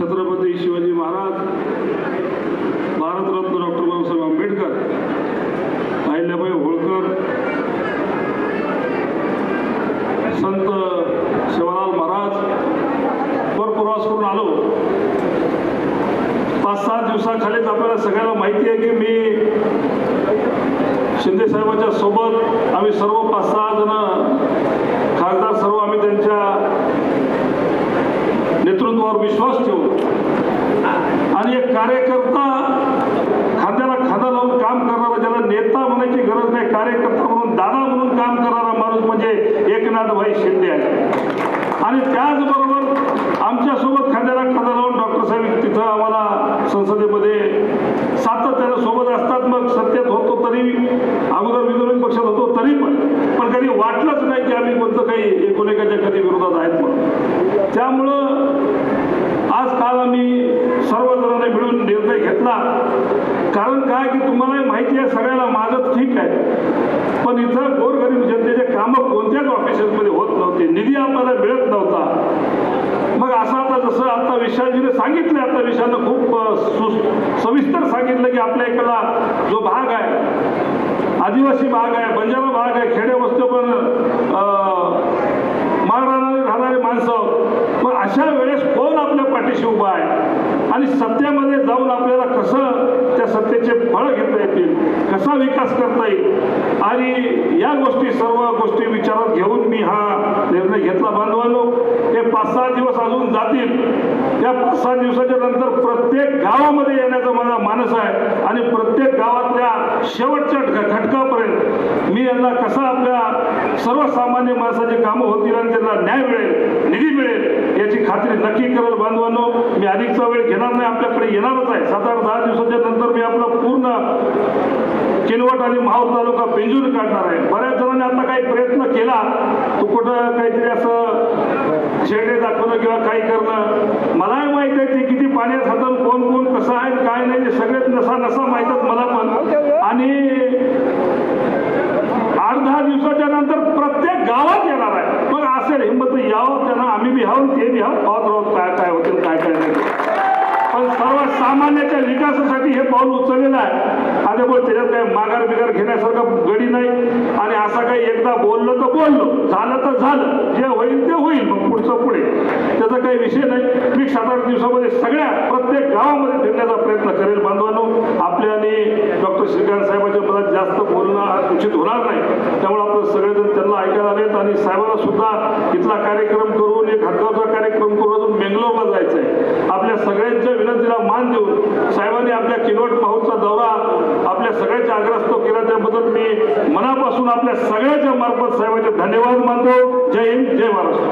Chhatrapati Shivaji Maharaj, Bharat Ratna doctor Babasaheb Ambedkar, Ahilyabai Holkar, संत सेवालाल महाराज वर प्रवास करून आलो. 5-7 दिवसाखालीच आपल्याला सगळ्यांना माहिती आहे की मी शिंदे साहेबांच्या सोबत आम्ही सर्व 5-6 जण खासदार सर्व आम्ही त्यांच्या नेतृत्वावर विश्वास ठेवू आणि एक कार्यकर्ता खांद्याला खांदा लावून काम करणारा, ज्याला नेता म्हणायची गरज नाही, कार्यकर्ता म्हणून दादा म्हणून काम करणारा माणूस म्हणजे एकनाथभाई शिंदे आहे. आणि त्याचबरोबर आमच्यासोबत खांद्याला खांदा लावून डॉक्टर साहेब तिथं आम्हाला संसदेमध्ये सातत्यानं सोबत असतात. मग सत्तेत होतो तरी, अगोदर विरोधी पक्षात होतो तरी पण कधी वाटलंच नाही की आम्ही कोणतं काही एकोणएकाच्या कधी विरोधात आहेत म्हणून. त्यामुळं आज काल आम्ही सर्वजणांनी मिळून निर्णय घेतला. कारण काय की तुम्हालाही माहिती आहे, सगळ्याला माझं ठीक आहे, पण इथं गोरगरीब जनतेचे कामं कोणत्याच ऑफिसमध्ये होत नव्हते, निधी आपल्याला मिळत नव्हता. मग असं आता जसं आता विशालजीने सांगितलं, आता विशालनं खूप सविस्तर सांगितलं की आपल्या इकडला जो भाग आहे, आदिवासी भाग आहे, बंजारा भाग आहे, खेडे वस्ती पण मारणारे राहणारे माणसं, मग अशा वेळेस कोण आपल्या पाठीशी उभा आहे आणि सत्तेमध्ये जाऊन आपल्याला कसं त्या सत्तेचे फळं घेता येतील, कसा विकास करता येईल, आणि या गोष्टी सर्व गोष्टी विचारात घेऊन मी हा निर्णय घेतला. बांधवांनो, हे 5-6 दिवस अजून जातील. त्या 5-6 दिवसाच्या नंतर प्रत्येक गावामध्ये येण्याचा माझा मानस आहे आणि प्रत्येक गावातल्या शेवटच्या घटकापर्यंत मी यांना कसं आपल्या सर्वसामान्य माणसाची कामं होतील आणि त्यांना न्याय मिळेल, निधी मिळेल याची खात्री नक्की करेल. बांधवांनो, मी अधिकचा वेळ घेणार नाही, आपल्याकडे येणारच आहे. 7-8-10 दिवसाच्या नंतर मी आपला पूर्ण किनवट आणि माहूर तालुका पिंजून काढणार आहे. बऱ्याच जणांनी आता काही प्रयत्न केला, तो कुठं काहीतरी असं शेडे दाखवणं किंवा काही करणं. मलाही माहित आहे ते किती पाण्यात हातात, कोण कोण कसं आहे काय नाही, ते सगळेच नसा माहीतच मला पण. आणि 8-10 दिवसाच्या नंतर प्रत्येक गावात येणार आहे. मग असेल हिंमत यावं त्यांना, आम्ही बी हावं ते बी हावं, पाहत राहू काय काय होतील काय काय नाही. पण सर्वसामान्याच्या विकासासाठी हे पाऊल उचललेलं आहे. आता बोल त्याच्यात काही माघार बिगार घेण्यासारखं गडी नाही. आणि असं काही एकदा बोललो तर बोललो, झालं तर झालं, जे होईल ते होईल, मग पुढचं पुढे, त्याचा काही विषय नाही. मी 7-8 दिवसामध्ये सगळ्या प्रत्येक गावामध्ये फिरण्याचा प्रयत्न करेल. बांधवांनो, आपल्या आणि डॉक्टर श्रीकांत साहेबांच्या पदात जास्त बोलणं उचित होणार नाही. त्यामुळे आपण सगळेजण त्यांना ऐकायला आलेत आणि साहेबांना सुद्धा इथला कार्यक्रम करून, एक हातगावचा कार्यक्रम करून अजून बेंगलोरला जायचं आहे. आपल्या सगळ्यांच्या विनंतीला मान देऊन साहेबांनी आपल्या किनवट माहूरचा दौरा आपल्या सगळ्यांच्या आग्रहास्तव केला, त्याबद्दल मी मनापासून आपल्या सगळ्यांच्या मार्फत साहेबांचे धन्यवाद मानतो. जय हिंद, जय महाराष्ट्र.